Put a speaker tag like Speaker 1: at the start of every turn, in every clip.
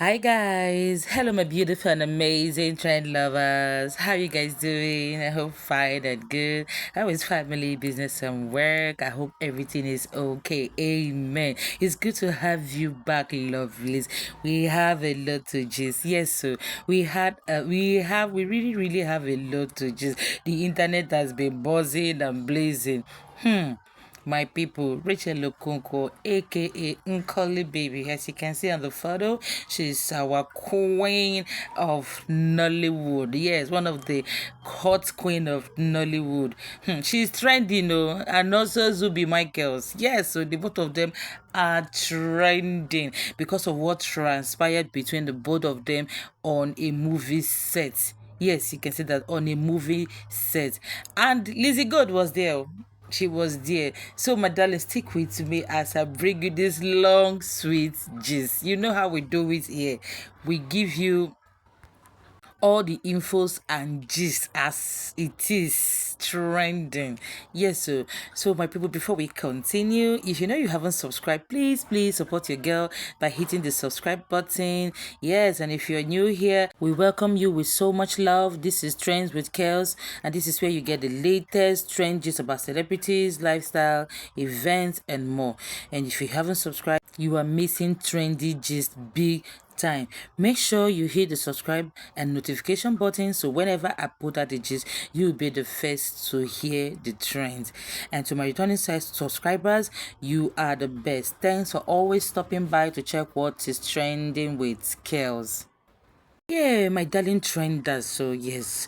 Speaker 1: Hi guys, hello my beautiful and amazing trend lovers. How you guys doing? I hope fine and good. How is family, business and work? I hope everything is okay. Amen. It's good to have you back, lovelies. We have a lot to gist. Yes, so we really have a lot to gist. The internet has been buzzing and blazing. My people, Racheal Okonkwo, aka Nkoli Baby. As you can see on the photo, she's our queen of Nollywood. Yes, one of the hot queen of Nollywood. She's trending, and also Zubby Michaels. Yes, so the both of them are trending because of what transpired between the both of them on a movie set. Yes, you can see that on a movie set. And Lizzie God was there. She was there. So, my darling, stick with me as I bring you this long, sweet gist. You know how we do it here. We give you all the infos and gist as it is trending. Yes, so my people, before we continue, if you know you haven't subscribed, please support your girl by hitting the subscribe button. Yes, and if you're new here, we welcome you with so much love. This is Trends with Kels, and this is where you get the latest trend gist about celebrities, lifestyle, events, and more. And if you haven't subscribed, you are missing trendy gist big time. Make sure you hit the subscribe and notification button so whenever I put out the gist, you'll be the first to hear the trends. And to my returning subscribers, you are the best. Thanks for always stopping by to check what is trending with Kels. Yeah, my darling trenders. So yes,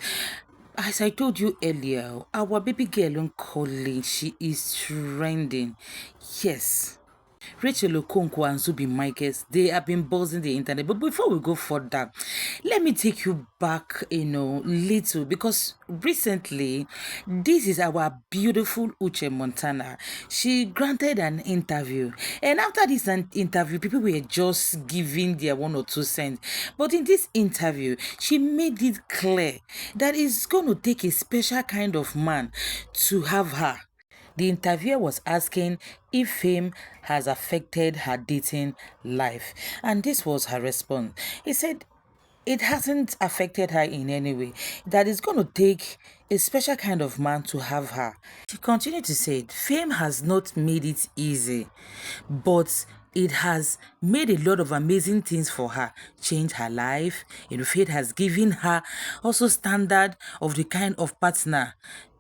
Speaker 1: as I told you earlier, our baby girl on calling, she is trending. Yes. Racheal Okonkwo and Zubby Michaels, they have been buzzing the internet. But before we go further, let me take you back, little, because recently, this is our beautiful Uche Montana. She granted an interview. And after this interview, people were just giving their 1 or 2 cents. But in this interview, she made it clear that it's going to take a special kind of man to have her. The interviewer was asking if fame has affected her dating life, and this was her response. He said it hasn't affected her in any way, that it's going to take a special kind of man to have her. She continued to say fame has not made it easy, but it has made a lot of amazing things for her, changed her life. Fate has given her also standard of the kind of partner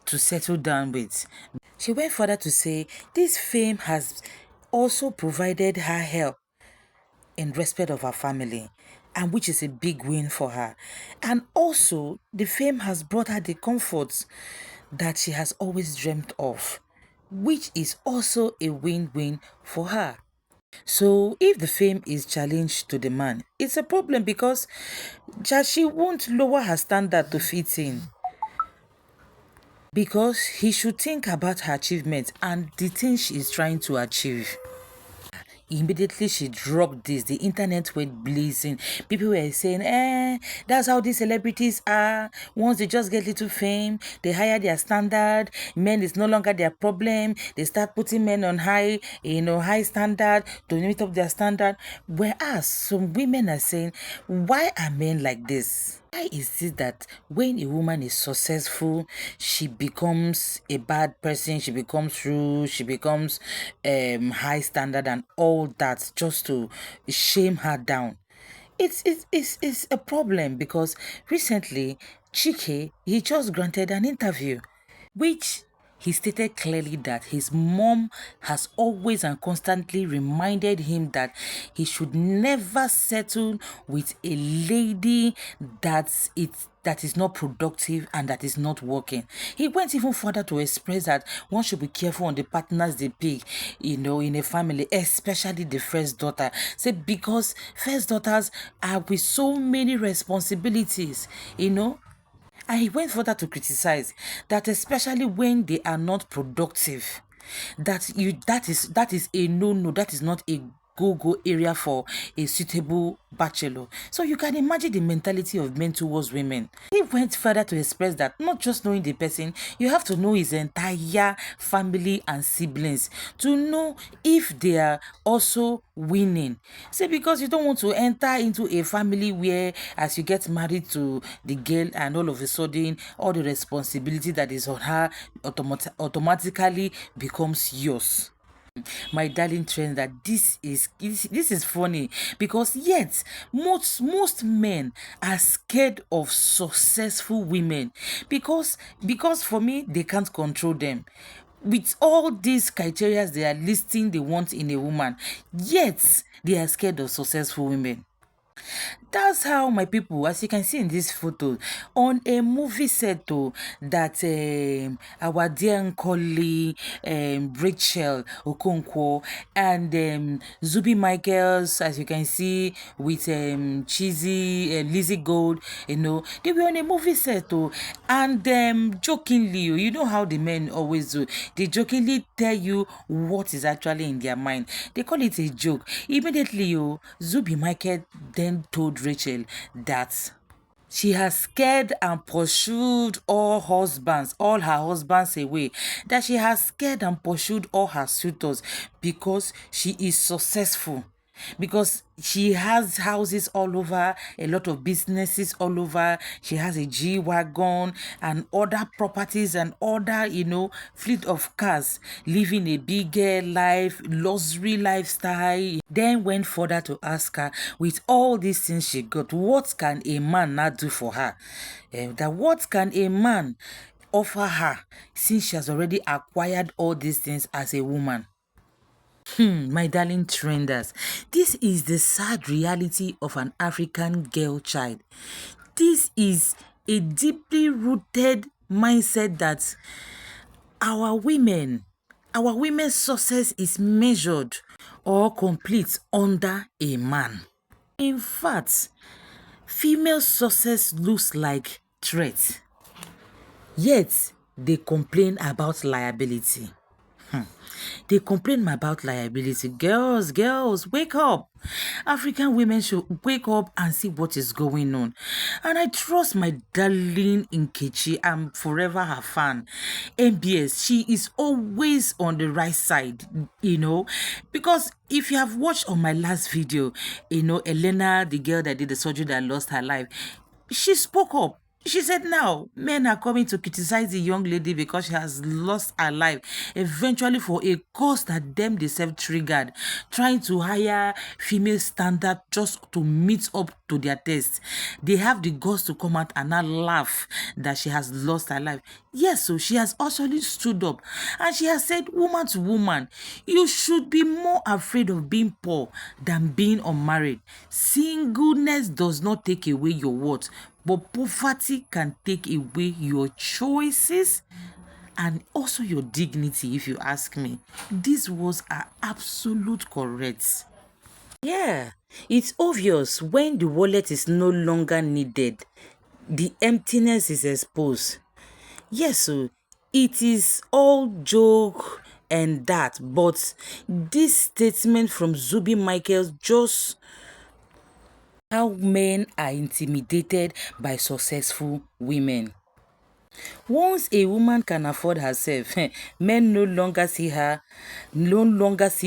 Speaker 1: to settle down with. She went further to say this fame has also provided her help in respect of her family, and which is a big win for her. And also, the fame has brought her the comforts that she has always dreamt of, which is also a win-win for her. So, if the fame is challenged to the man, it's a problem because she won't lower her standard to fit in, because he should think about her achievements and the things she is trying to achieve. Immediately she dropped this, the internet went blazing. People were saying, that's how these celebrities are. Once they just get little fame, they hire their standard. Men is no longer their problem. They start putting men on high standard to meet up their standard. Whereas some women are saying, why are men like this? Why is it that when a woman is successful, she becomes a bad person, she becomes rude, she becomes high standard and all that, just to shame her down? It's a problem because recently Chike, he just granted an interview, which he stated clearly that his mom has always and constantly reminded him that he should never settle with a lady that is not productive and that is not working. He went even further to express that one should be careful on the partners they pick, in a family, especially the first daughter. Say because first daughters are with so many responsibilities, and he went further to criticize that especially when they are not productive, that is a no-no, that is not a go area for a suitable bachelor. So you can imagine the mentality of men towards women. He went further to express that not just knowing the person, you have to know his entire family and siblings to know if they are also winning. Say because you don't want to enter into a family where as you get married to the girl and all of a sudden all the responsibility that is on her automatically becomes yours. My darling trend, that this is funny because yet most men are scared of successful women because for me they can't control them with all these criteria they are listing they want in a woman, yet they are scared of successful women. That's how my people, as you can see in this photo, on a movie set that our dear colleague Racheal Okonkwo and Zubby Michaels, as you can see with Cheesy Lizzie Gold, they were on a movie set and jokingly, you know how the men always do, they jokingly tell you what is actually in their mind. They call it a joke. Immediately, Zubby Michael then told Racheal that she has scared and pursued all her husbands away. That she has scared and pursued all her suitors because she is successful. Because she has houses all over, a lot of businesses all over. She has a G-Wagon and other properties and other, fleet of cars, living a bigger life, luxury lifestyle. Then went further to ask her, with all these things she got, what can a man not do for her? That what can a man offer her since she has already acquired all these things as a woman? My darling trenders, this is the sad reality of an African girl child. This is a deeply rooted mindset that our women's success is measured or complete under a man. In fact, female success looks like threat, yet they complain about liability. They complain about liability. Girls, wake up. African women should wake up and see what is going on. And I trust my darling Nkechi. I'm forever her fan. MBS, she is always on the right side, because if you have watched on my last video, Elena, the girl that did the surgery that lost her life, she spoke up. She said now men are coming to criticize the young lady because she has lost her life eventually for a cause that them themselves triggered, trying to hire female standard just to meet up to their taste. They have the guts to come out and not laugh that she has lost her life. Yes, so she has actually stood up and she has said, woman to woman, you should be more afraid of being poor than being unmarried. Singleness does not take away your worth, but poverty can take away your choices and also your dignity, if you ask me. These words are absolute correct. Yeah, it's obvious when the wallet is no longer needed, the emptiness is exposed. Yes, so it is all joke and that, but this statement from Zubby Michaels just how men are intimidated by successful women. Once a woman can afford herself, men no longer see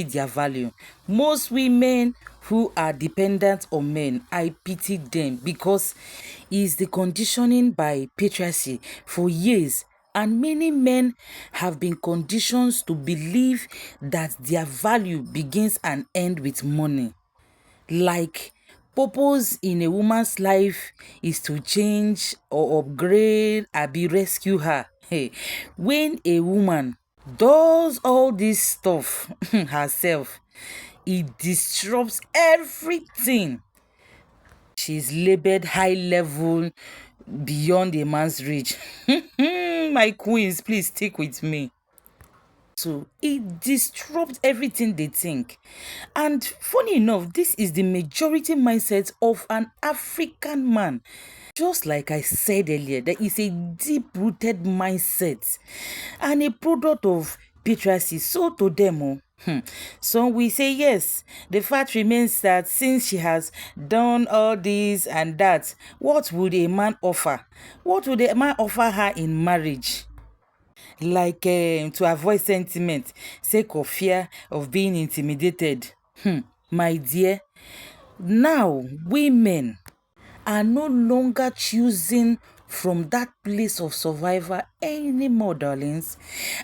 Speaker 1: their value. Most women who are dependent on men, I pity them because it's the conditioning by patriarchy for years. And many men have been conditioned to believe that their value begins and ends with money. Like purpose in a woman's life is to change or upgrade or be rescue her. Hey, when a woman does all this stuff herself, it disrupts everything. She's labeled high level beyond a man's reach. My queens, please stick with me. So it disrupts everything they think. And funny enough, this is the majority mindset of an African man. Just like I said earlier, there is a deep-rooted mindset and a product of arbitrary. So to them, some will say yes. The fact remains that since she has done all this and that, what would a man offer? What would a man offer her in marriage? Like to avoid sentiment, sake of fear of being intimidated. My dear, now women are no longer choosing from that place of survival anymore, darlings.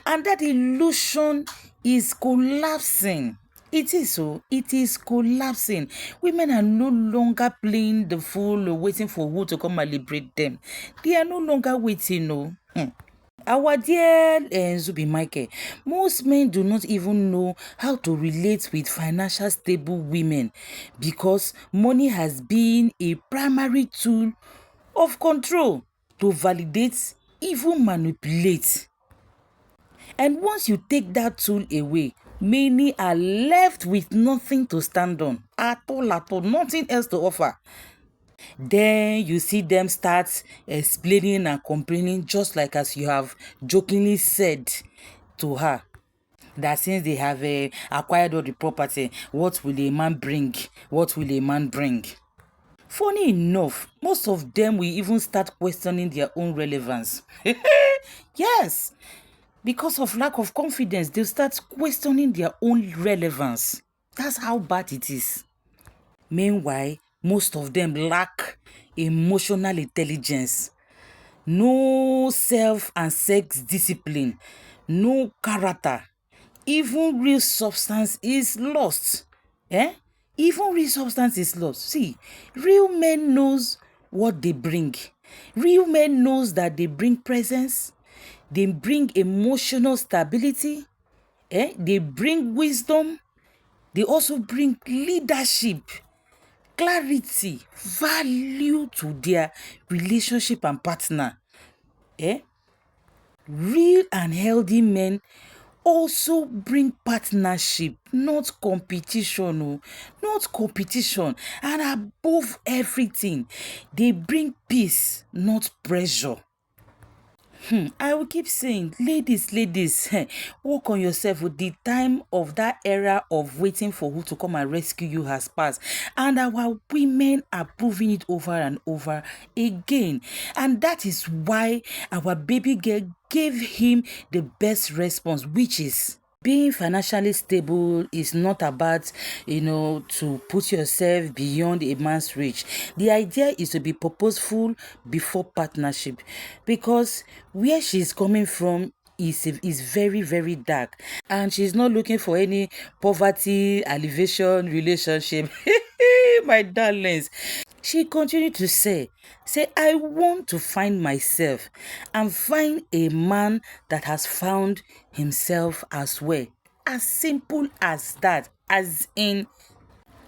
Speaker 1: And that illusion is collapsing. It is so. It is collapsing. Women are no longer playing the fool or waiting for who to come and liberate them. They are no longer waiting, no. Our dear Zubby Michael, most men do not even know how to relate with financial stable women because money has been a primary tool of control to validate, even manipulate. And once you take that tool away, many are left with nothing to stand on at all, nothing else to offer. Then you see them start explaining and complaining, just like as you have jokingly said to her, that since they have acquired all the property, what will a man bring? What will a man bring? Funny enough, most of them will even start questioning their own relevance. Yes, because of lack of confidence, they'll start questioning their own relevance. That's how bad it is. Meanwhile, most of them lack emotional intelligence, no self and sex discipline, no character. Even real substance is lost. Even real substance is lost. See, real men knows what they bring. Real men knows that they bring presence, they bring emotional stability, they bring wisdom, they also bring leadership, clarity, value to their relationship and partner. Real and healthy men also bring partnership, not competition. Not competition. And above everything, they bring peace, not pressure. I will keep saying, ladies, work on yourself. With the time of that era of waiting for who to come and rescue you has passed. And our women are proving it over and over again. And that is why our baby girl gave him the best response, which is being financially stable is not about, to put yourself beyond a man's reach. The idea is to be purposeful before partnership, because where she's coming from is very, very dark, and she's not looking for any poverty alleviation relationship. My darlings, she continued to say, I want to find myself and find a man that has found himself as well. As simple as that. As in,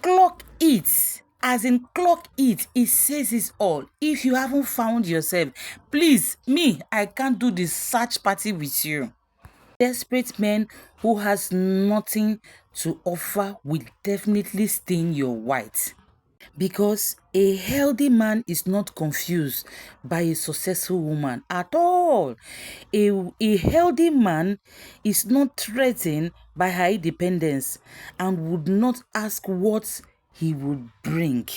Speaker 1: clock it. As in, clock it. It says it all. If you haven't found yourself, please, I can't do this search party with you. Desperate men who has nothing to offer will definitely stain your white. Because a healthy man is not confused by a successful woman at all. A healthy man is not threatened by her independence and would not ask what he would bring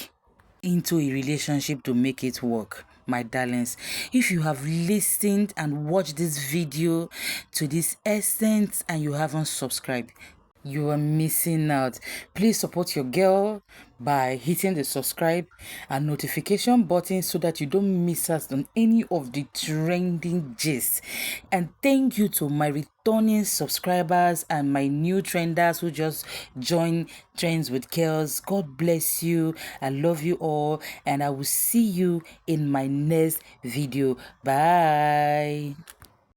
Speaker 1: into a relationship to make it work. My darlings, if you have listened and watched this video to this essence and you haven't subscribed, you are missing out. Please support your girl by hitting the subscribe and notification button so that you don't miss out on any of the trending gist. And thank you to my returning subscribers and my new trenders who just joined Trends with Girls. God bless you. I love you all, and I will see you in my next video. Bye.